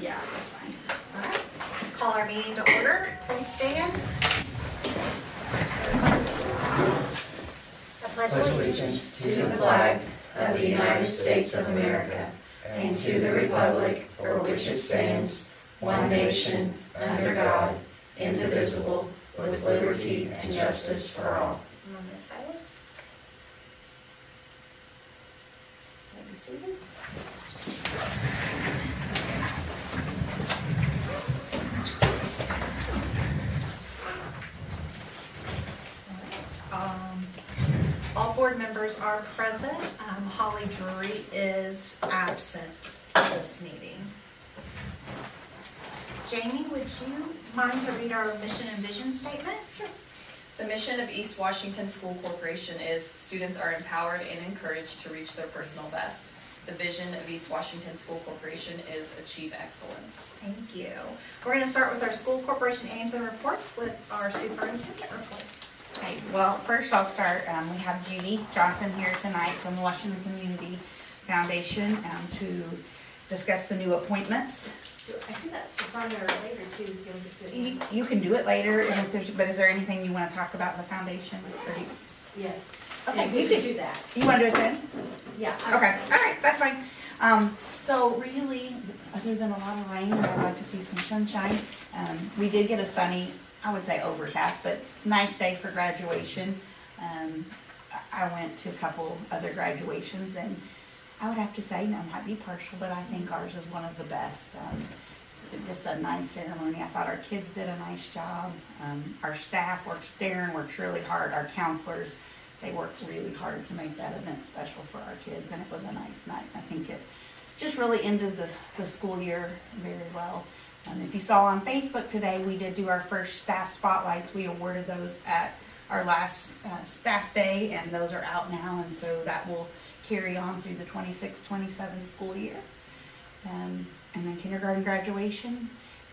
Yeah, that's fine. All right, call our meeting to order. Please stand. I pledge allegiance to the flag of the United States of America and to the republic for which it stands, one nation, under God, indivisible, with liberty and justice for all. Moment of silence. May be seated. All board members are present. Holly Drury is absent at this meeting. Jamie, would you mind to read our mission and vision statement? The mission of East Washington School Corporation is students are empowered and encouraged to reach their personal best. The vision of East Washington School Corporation is achieve excellence. Thank you. We're going to start with our school corporation aims and reports with our superintendent report. Okay, well, first I'll start. We have Judy Johnson here tonight from the Washington Community Foundation to discuss the new appointments. I think that's on there later too. You can do it later, and if there's, but is there anything you want to talk about in the foundation? Or Yes. Okay, Yeah, we we could can do that. you want to do it then? Yeah. Okay, all right, that's fine. So really, other than a lot of rain, I'd like to see some sunshine. We did get a sunny, I would say overcast, but nice day for graduation. I went to a couple other graduations, and I would have to say, no, might be partial, but I think ours is one of the best. Just a nice ceremony. I thought our kids did a nice job. Our staff works, Darren works really hard. Our counselors, they worked really hard to make that event special for our kids, and it was a nice night. I think it just really ended the school year very well. If you saw on Facebook today, we did do our first staff spotlights. We awarded those at our last staff day, and those are out now, and so that will carry on through the 26-27 school year. And then kindergarten graduation,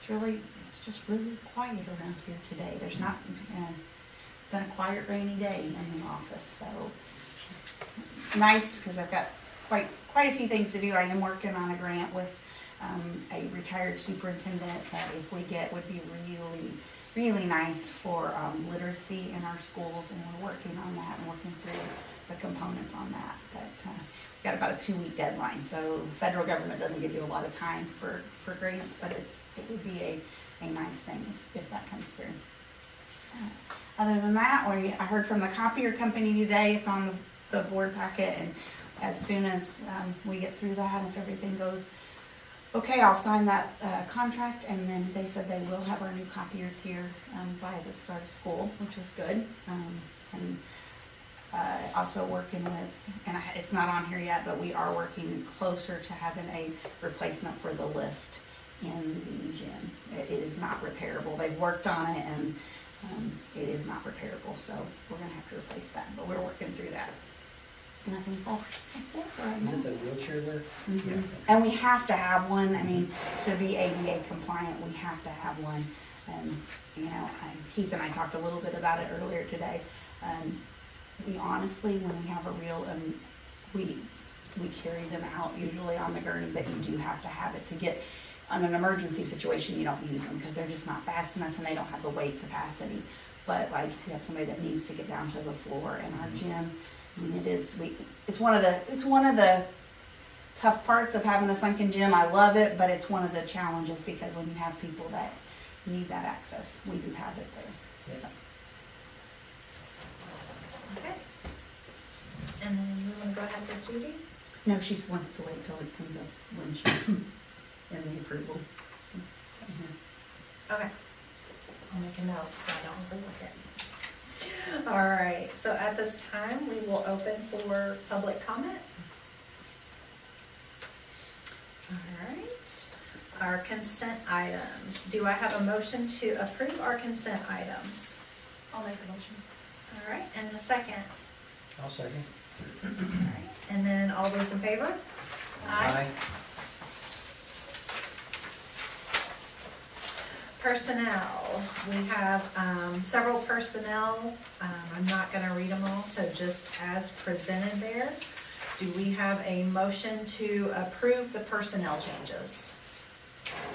it's just really quiet around here today. There's not, it's been a quiet, rainy day in the office, so nice, because I've got quite a few things to do. I am working on a grant with a retired superintendent that if we get would be really nice for literacy in our schools, and we're working on that and working through the components on that. But we've got about a 2-week deadline, so the federal government doesn't give you a lot of time for grants, but it would be a nice thing if that comes through. Other than that, I heard from the Copier company today. It's on the board packet, and as soon as we get through that, if everything goes okay, I'll sign that contract, and then they said they will have our new copiers here by the start of school, which is good. And also working with, and it's not on here yet, but we are working closer to having a replacement for the lift in the gym. It is not repairable. They've worked on it, and it is not repairable, so we're going to have to replace that, but we're working through that. And I think that's it for right now. Is it the wheelchair lift? Mm-hmm. Yeah. And we have to have one. I mean, to be ADA compliant, we have to have one. And, Keith and I talked a little bit about it earlier today. We honestly, when we have a real, we carry them out usually on the gurney, but you do have to have it to get, on an emergency situation, you don't use them because they're just not fast enough and they don't have the weight capacity. But like if you have somebody that needs to get down to the floor in our gym, I mean, it's one of the tough parts of having a sunken gym. I love it, but it's one of the challenges because when you have people that need that access, we do have it there. Yeah. So. Okay. And then you want to go ahead with Judy? No, she wants to wait till it comes up when she's in the approval. Okay. I'll make a note so I don't overlook it. All right, so at this time, we will open for public comment. All right, our consent items. Do I have a motion to approve our consent items? I'll make a motion. All right, and a second. I'll second. All right, and then all those in favor? Personnel, we have several personnel. I'm not going to read them all, so just as presented there. Do we have a motion to approve the personnel changes?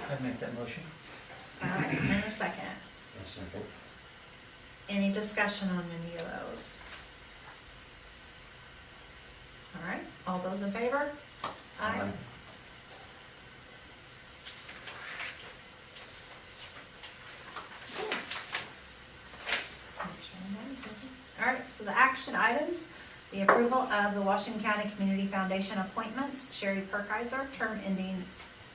I'd make that motion. All right, and a second. A second. Any discussion on any of those? All right, all those in favor? Aye. All right, so the action items, the approval of the Washington County Community Foundation appointments, Sherry Perkiser, term ending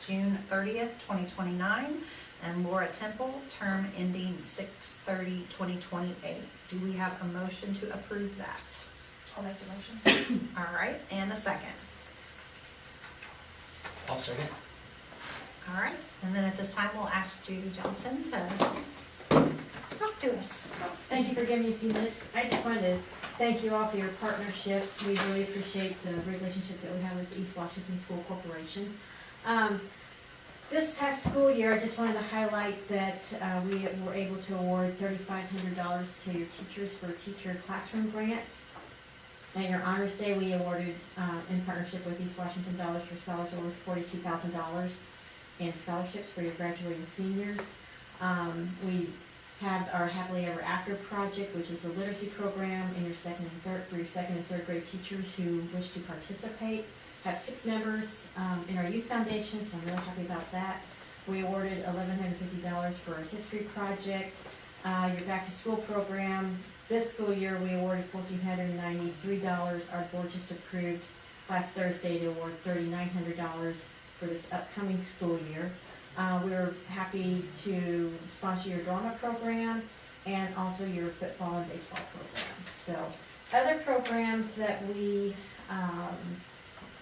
June 30th, 2029, and Laura Temple, term ending 6/30/2028. Do we have a motion to approve that? I'll make the motion. All right, and a second. I'll second. All right, and then at this time, we'll ask Judy Johnson to talk to us. Thank you for giving me a few minutes. I just wanted to thank you all for your partnership. We really appreciate the relationship that we have with East Washington School Corporation. This past school year, I just wanted to highlight that we were able to award $3,500 to your teachers for teacher classroom grants. And your Honors Day, we awarded, in partnership with East Washington Dollars for Scholars, over $42,000 in scholarships for your graduating seniors. We have our Happily Ever After project, which is a literacy program in your second and third grade teachers who wish to participate. Have 6 members in our youth foundation, so I'm really happy about that. We awarded $1,150 for a history project. Your back to school program, this school year we awarded $1,493. Our board just approved last Thursday to award $3,900 for this upcoming school year. We're happy to sponsor your drama program and also your football and baseball programs. So other programs that we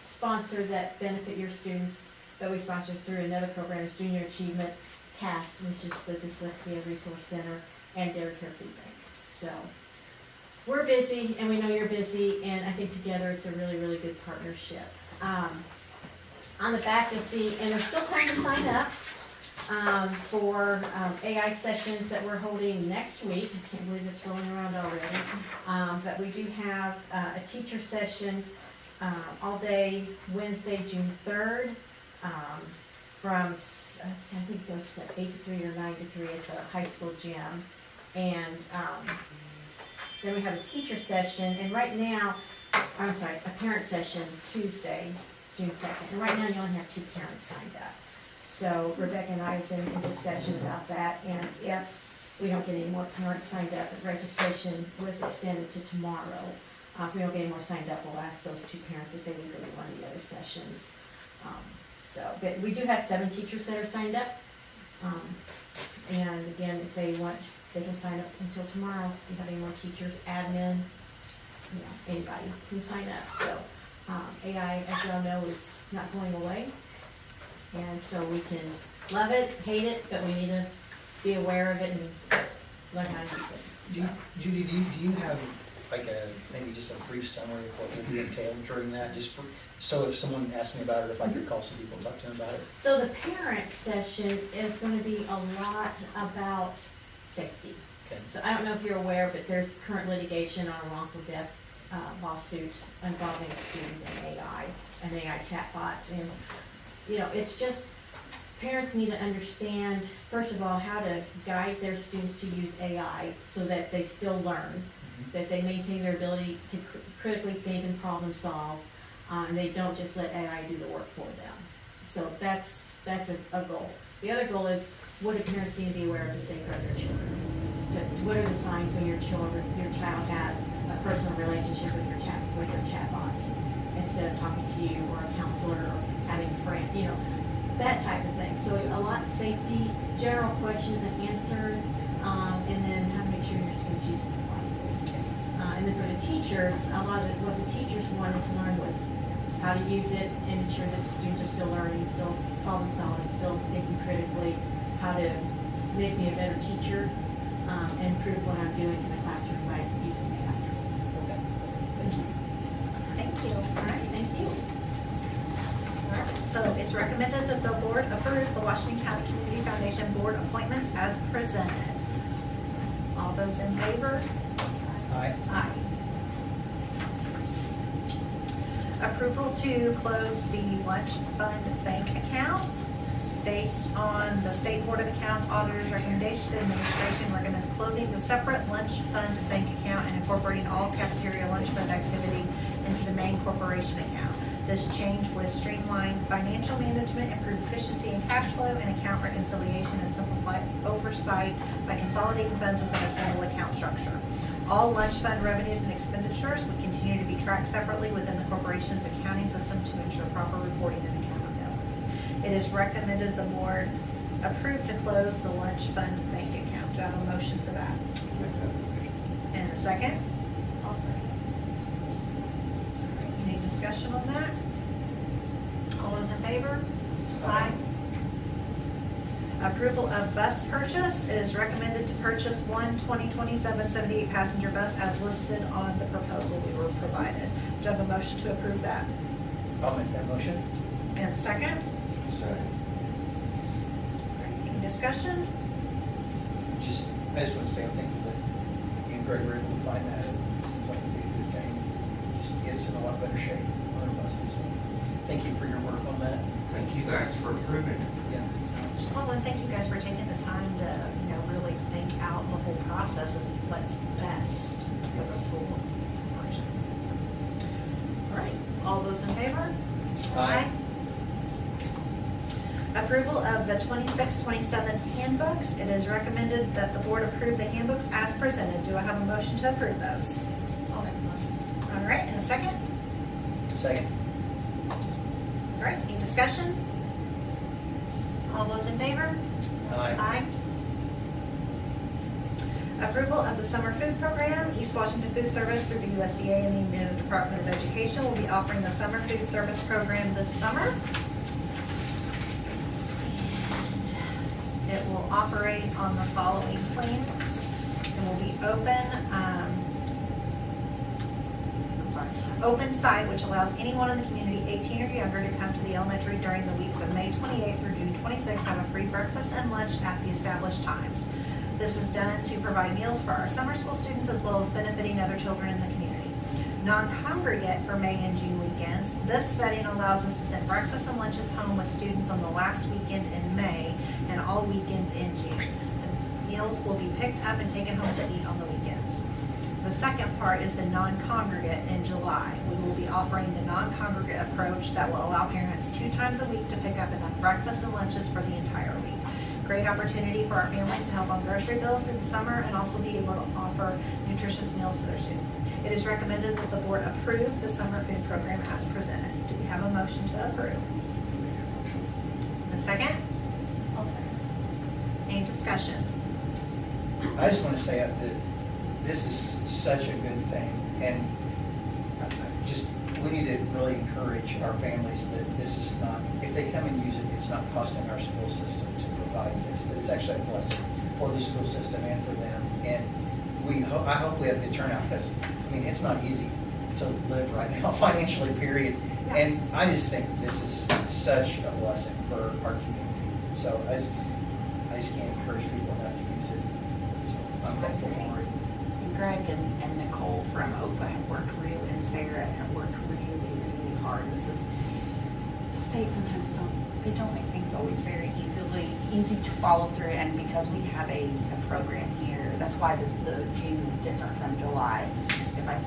sponsor that benefit your students that we sponsor through another program is Junior Achievement CAS, which is the Dyslexia Resource Center, and Dairy Care Food Bank. So we're busy and we know you're busy, and I think together it's a really, really good partnership. On the back you'll see, and there's still time to sign up for AI sessions that we're holding next week. I can't believe it's rolling around already. But we do have a teacher session all day Wednesday, June 3rd, from, I think it goes to 8 to 3 or 9 to 3 at the high school gym. And then we have a teacher session, and right now, I'm sorry, a parent session Tuesday, June 2nd. And right now you only have 2 parents signed up. So Rebecca and I have been in discussion about that, and if we don't get any more parents signed up, the registration was extended to tomorrow. If we don't get any more signed up, we'll ask those 2 parents if they would go to one of the other sessions. But we do have 7 teachers that are signed up. And again, if they want, they can sign up until tomorrow. If you have any more teachers, admin, anybody can sign up. So AI, as you all know, is not going away. And so we can love it, hate it, but we need to be aware of it and learn how to use it. Judy, do you have like maybe just a brief summary of what will be entailed during that, just so if someone asks me about it, if I could call some people and talk to them about it? So the parent session is going to be a lot about safety. Okay. So I don't know if you're aware, but there's current litigation on a wrongful death lawsuit involving a student and AI, an AI chatbot. And, it's just, parents need to understand, first of all, how to guide their students to use AI so that they still learn, that they maintain their ability to critically think and problem solve, and they don't just let AI do the work for them. So that's a goal. The other goal is, what do parents need to be aware of to safeguard their children? What are the signs when your child has a personal relationship with your chatbot, instead of talking to you or a counselor or having a friend, that type of thing. So a lot of safety, general questions and answers, and then how to make sure your students use it wisely. And then for the teachers, a lot of what the teachers wanted to learn was how to use it and ensure that the students are still learning, still problem solving, still thinking critically, how to make me a better teacher, and improve what I'm doing in the classroom by using AI tools. Okay. Thank you. Thank you. All right, thank you. All right, so it's recommended that the board approve the Washington County Community Foundation board appointments as presented. All those in favor? Aye. Aye. Approval to close the lunch fund bank account. Based on the State Board of Accounts Auditor's recommendation, administration recommends closing the separate lunch fund bank account and incorporating all cafeteria lunch fund activity into the main corporation account. This change would streamline financial management, improve efficiency and cash flow, and account reconciliation, and simplify oversight by consolidating funds within a single account structure. All lunch fund revenues and expenditures would continue to be tracked separately within the corporation's accounting system to ensure proper reporting and accountability. It is recommended the board approve to close the lunch fund bank account. Do I have a motion for that? And a second? I'll second. Any discussion on that? All those in favor? Aye. Approval of bus purchase. It is recommended to purchase one 2027 78 passenger bus as listed on the proposal we were provided. Do I have a motion to approve that? I'll make that motion. And a second? Second. Any discussion? I just want to say I'm thankful that you and Greg were able to find that. It seems like it'd be a good thing. Just get us in a lot better shape on our buses. So thank you for your work on that. Thank you guys for approving it. Yeah. Well, and thank you guys for taking the time to, really think out the whole process and what's best for the school operation. All right, all those in favor? Aye. Approval of the 26-27 handbooks. It is recommended that the board approve the handbooks as presented. Do I have a motion to approve those? I'll make a motion. All right, and a second? Second. All right, any discussion? All those in favor? Aye. Approval of the summer food program. East Washington Food Service through the USDA and the Indiana Department of Education will be offering the summer food service program this summer. And it will operate on the following plans. It will be open site, which allows anyone in the community 18 or younger to come to the elementary during the weeks of May 28th through June 26th, have a free breakfast and lunch at the established times. This is done to provide meals for our summer school students as well as benefiting other children in the community. Non-congregate for May and June weekends. This setting allows us to send breakfast and lunches home with students on the last weekend in May and all weekends in June. The meals will be picked up and taken home to eat on the weekends. The second part is the non-congregate in July. We will be offering the non-congregate approach that will allow parents 2 times a week to pick up enough breakfast and lunches for the entire week. Great opportunity for our families to help on grocery bills through the summer and also be able to offer nutritious meals to their students. It is recommended that the board approve the summer food program as presented. Do we have a motion to approve? A second? I'll second. Any discussion? I just want to say that this is such a good thing, and we need to really encourage our families that this is not, if they come and use it, it's not costing our school system to provide this, that it's actually a blessing for the school system and for them. And I hope we have good turnout, because, it's not easy to live right now financially, period. Yeah. And I just think this is such a blessing for our community. So I just can't encourage people enough to use it. So I'm thankful for it. Greg and Nicole from OPA have worked and Sarah have worked really hard. The state sometimes they don't make things always very easy to follow through, and because we have a program here, that's why the June is different from July. If I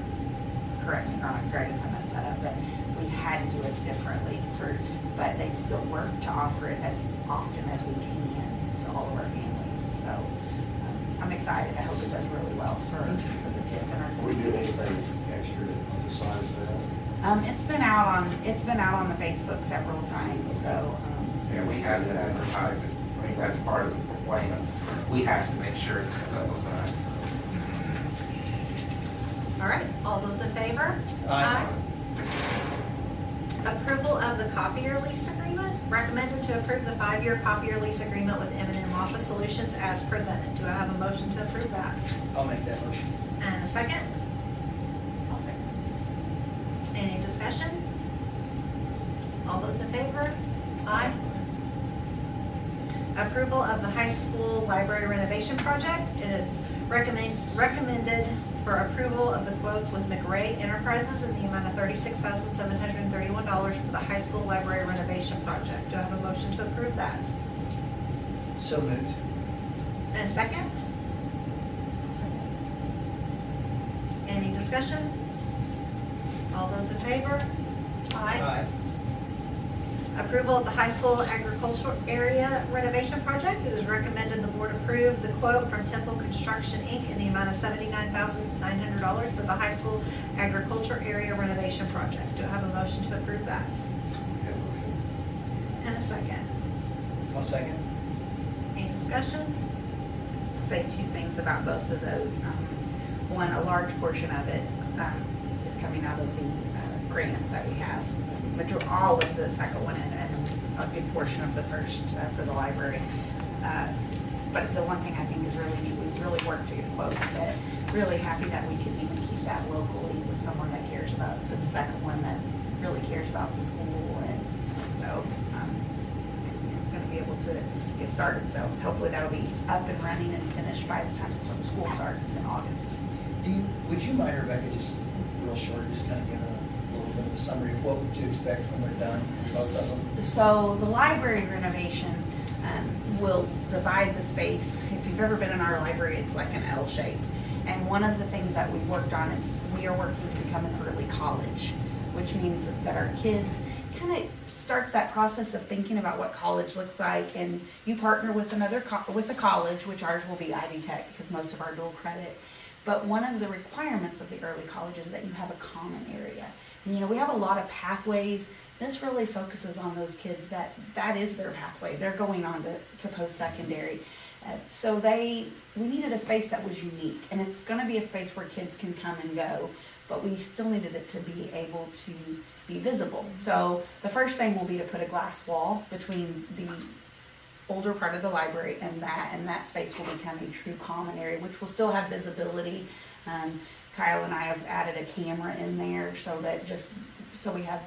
correct me or not, Greg, if I messed that up, but we had to do it differently but they still work to offer it as often as we can to all of our families. So I'm excited. I hope it does really well for the kids in our We do community. anything extra besides that? It's been out on the Facebook several times. So Yeah, we have to advertise it. That's part of the plan. We have to make sure it's publicized. All right, all those in favor? Aye. Approval of the Copier lease agreement. Recommended to approve the 5-year Copier lease agreement with M&M Office Solutions as presented. Do I have a motion to approve that? I'll make that motion. And a second? I'll second. Any discussion? All those in favor? Aye. Approval of the high school library renovation project. It is recommended for approval of the quotes with McRae Enterprises in the amount of $36,731 for the high school library renovation project. Do I have a motion to approve that? So moved. And a second? Any discussion? All those in favor? Aye. Approval of the high school agricultural area renovation project. It is recommended the board approve the quote from Temple Construction, Inc. in the amount of $79,900 for the high school agriculture area renovation project. Do I have a motion to approve that? And a second. I'll second. Any discussion? Say two things about both of those. One, a large portion of it is coming out of the grant that we have. All of the second one and a good portion of the first for the library. But the one thing I think is really neat, we've really worked to get quotes that really happy that we can even keep that locally with someone that cares about, for the second one that really cares about the school. And so it's going to be able to get started. So hopefully that'll be up and running and finished by the time school starts in August. Would you mind, Rebecca, just real short, just kind of give a little bit of a summary of what to expect when they're done, both of them? So the library renovation will divide the space. If you've ever been in our library, it's like an L shape. And one of the things that we've worked on is we are working to become an early college, which means that our kids kind of starts that process of thinking about what college looks like. And you partner with with a college, which ours will be Ivy Tech because most of our dual credit. But one of the requirements of the early college is that you have a common area. And we have a lot of pathways. This really focuses on those kids that is their pathway. They're going on to post-secondary. So we needed a space that was unique. And it's going to be a space where kids can come and go. But we still needed it to be able to be visible. So the first thing will be to put a glass wall between the older part of the library and that space will become a true common area, which will still have visibility. Kyle and I have added a camera in there so we have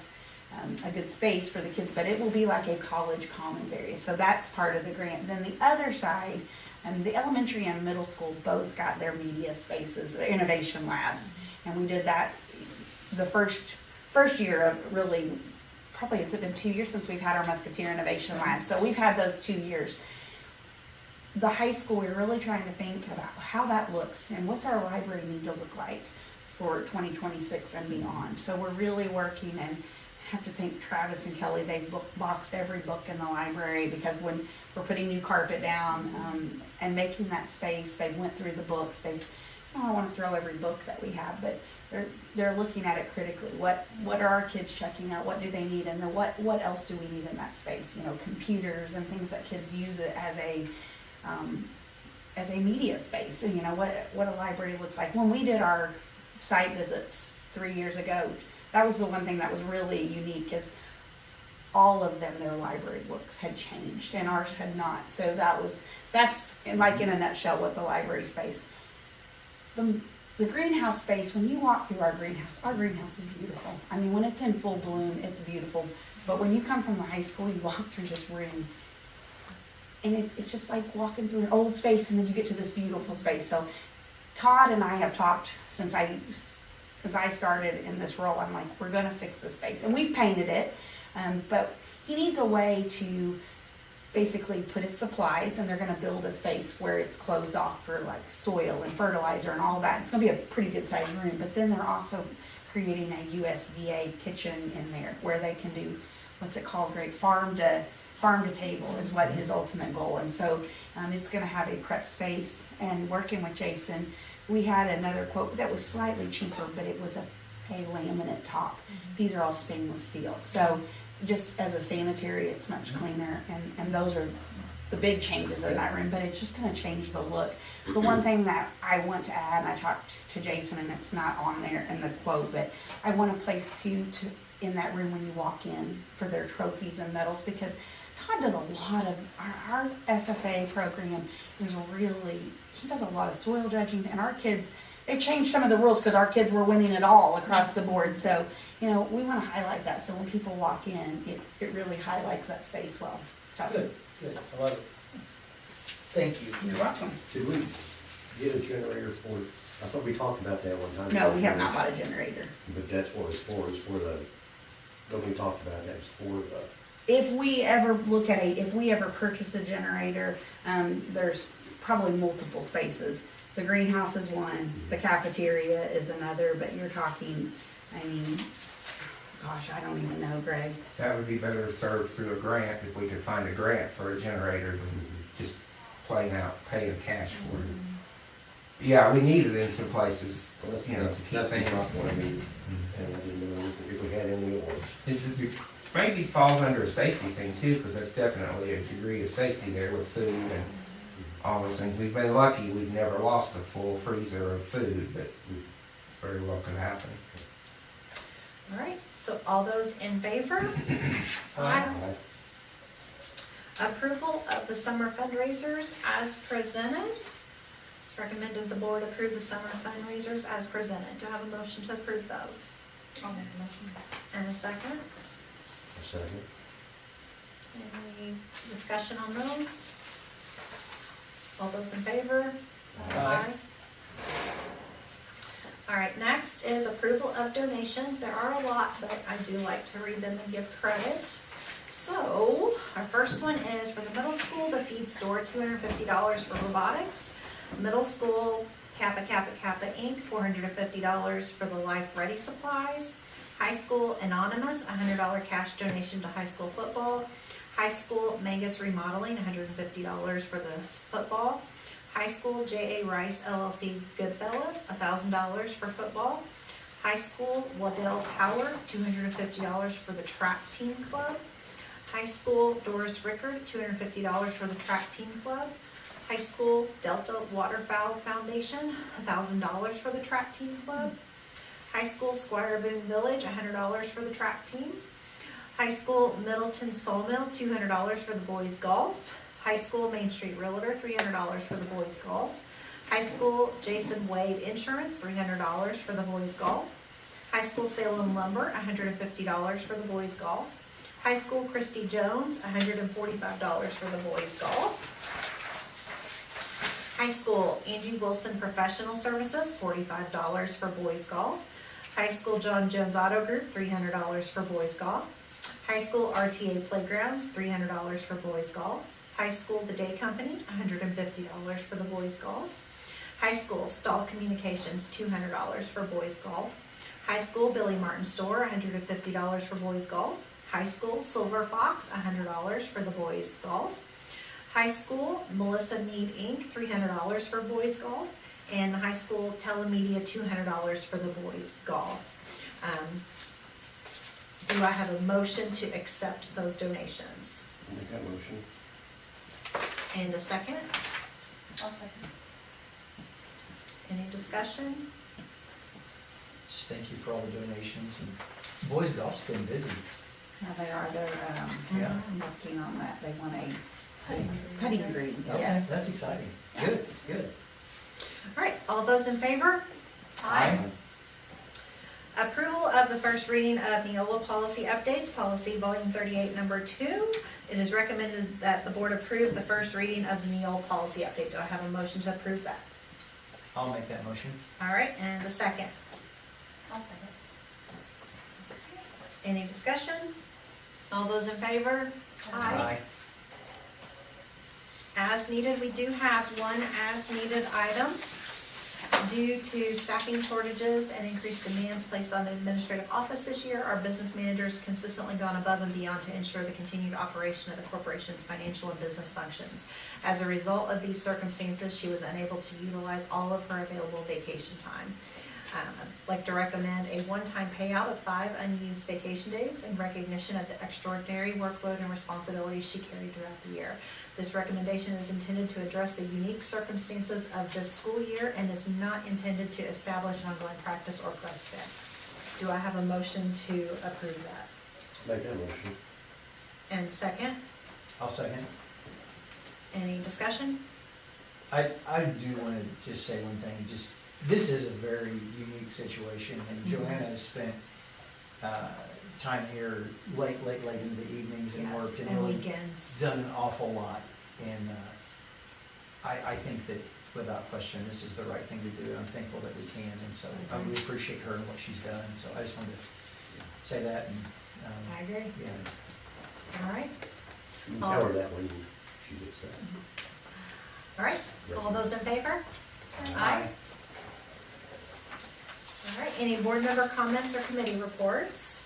a good space for the kids, but it will be like a college commons area. So that's part of the grant. Then the other side, the elementary and middle school both got their media spaces, their innovation labs. And we did that the first year of really, probably has it been 2 years since we've had our Musketeer Innovation Lab. So we've had those 2 years. The high school, we're really trying to think about how that looks and what's our library need to look like for 2026 and beyond. So we're really working and have to thank Travis and Kelly. They've boxed every book in the library because when we're putting new carpet down and making that space, they went through the books. I don't want to throw every book that we have, but they're looking at it critically. What are our kids checking out? What do they need? And then what else do we need in that space? Computers and things that kids use it as a media space. And what a library looks like. When we did our site visits 3 years ago, that was the one thing that was really unique is all of them, their library books had changed and ours had not. So that's like in a nutshell what the library space. The greenhouse space, when you walk through our greenhouse is beautiful. I mean, when it's in full bloom, it's beautiful. But when you come from the high school, you walk through this room, and it's just like walking through an old space, and then you get to this beautiful space. So Todd and I have talked since I started in this role. I'm like, we're going to fix this space. And we've painted it, but he needs a way to basically put his supplies, and they're going to build a space where it's closed off for like soil and fertilizer and all that. It's going to be a pretty good sized room, but then they're also creating a USDA kitchen in there where they can do, what's it called, Greg? Farm to table is what his ultimate goal. And so it's going to have a prep space. And working with Jason, we had another quote that was slightly cheaper, but it was a laminate top. These are all stainless steel. So just as a sanitary, it's much cleaner, and those are the big changes in that room, but it's just going to change the look. The one thing that I want to add, and I talked to Jason, and it's not on there in the quote, but I want a place in that room when you walk in for their trophies and medals, because Todd does a lot of, our FFA program is really, he does a lot of soil judging, and our kids, they've changed some of the rules because our kids were winning it all across the board. So, we want to highlight that. So when people walk in, it really highlights that space well. So. Good. I love it. Thank you. You're welcome. Did we get a generator for, I thought we talked about that one time. No, we have not bought a generator. But that's what it's for the, what we talked about, that's for if we ever look at if we ever purchase a generator, there's probably multiple spaces. The greenhouse is one, the cafeteria is another, but you're talking, I mean, gosh, I don't even know, Greg. That would be better served through a grant, if we could find a grant for a generator than just plain out paying cash for it. Yeah, we need it in some places, Well, that's, you know, to keep that's things. what I mean, and I didn't know if we had any ones. It maybe falls under a safety thing too, because that's definitely a degree of safety there with food and all those things. We've been lucky, we've never lost a full freezer of food, but very well could happen. All right, so all those in favor? Aye. Approval of the summer fundraisers as presented. It's recommended the board approve the summer fundraisers as presented. Do I have a motion to approve those? I'll make a motion. And a second? A second. Any discussion on those? All those in favor? Aye. All right, next is approval of donations. There are a lot, but I do like to read them and give credit. So, our first one is for the middle school, the feed store, $250 for robotics. Middle school, Kappa Inc., $450 for the Life Ready supplies. High school Anonymous, $100 cash donation to high school football. High school Magus Remodeling, $150 for the football. High school J.A. Rice LLC Goodfellas, $1,000 for football. High school Waddell Power, $250 for the track team club. High school Doris Rickard, $250 for the track team club. High school Delta Waterfowl Foundation, $1,000 for the track team club. High school Squire Boone Village, $100 for the track team. High school Middleton Sawmill, $200 for the boys golf. High school Main Street Realtor, $300 for the boys golf. High school Jason Wade Insurance, $300 for the boys golf. High school Salem Lumber, $150 for the boys golf. High school Christy Jones, $145 for the boys golf. High school Angie Wilson Professional Services, $45 for boys golf. High school John Jones Auto Group, $300 for boys golf. High school RTA Playgrounds, $300 for boys golf. High school The Day Company, $150 for the boys golf. High school Stahl Communications, $200 for boys golf. High school Billy Martin Store, $150 for boys golf. High school Silver Fox, $100 for the boys golf. High school Melissa Mead Inc., $300 for boys golf. And high school Telemedia, $200 for the boys golf. Do I have a motion to accept those donations? Make that motion. And a second? I'll second. Any discussion? Just thank you for all the donations, and boys golf's been busy. Now they're Yeah. working on that, they want a putting green, Okay, yes. that's exciting. Yeah. Good, good. All right, all those in favor? Approval of the first reading of Neola policy updates, policy volume 38, number 2. It is recommended that the board approve the first reading of the Neola policy update. Do I have a motion to approve that? I'll make that motion. All right, and a second. I'll second. Any discussion? All those in favor? As needed, we do have one as needed item. Due to staffing shortages and increased demands placed on the administrative office this year, our business managers consistently gone above and beyond to ensure the continued operation of the corporation's financial and business functions. As a result of these circumstances, she was unable to utilize all of her available vacation time. I'd like to recommend a one-time payout of 5 unused vacation days in recognition of the extraordinary workload and responsibilities she carried throughout the year. This recommendation is intended to address the unique circumstances of this school year and is not intended to establish an ongoing practice or precedent. Do I have a motion to approve that? Make that motion. And second, I'll second. any discussion? I do want to just say one thing, this is a very unique situation, and Joanna has spent time here late into the evenings and Yes, worked and and really weekends. done an awful lot. And I think that without question, this is the right thing to do. I'm thankful that we can, and so I really appreciate her and what she's done. So I just wanted to say that. And I agree. yeah, All right, You can tell her that when she gets that. all right. All those in favor? Aye. All right, any board member comments or committee reports?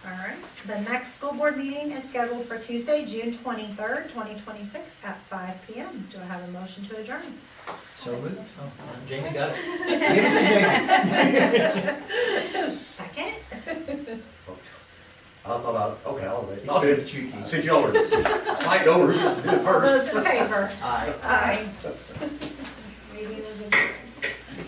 All right, the next school board meeting is scheduled for Tuesday, June 23rd, 2026 at 5 PM. Do I have a motion to adjourn? So moved. Oh, Jamie got it. Give it to Jamie. Second? I thought I'll do I'll do it. the cheeky. Since y'all are fighting over who gets to do it All first. those in favor? Aye. Aye.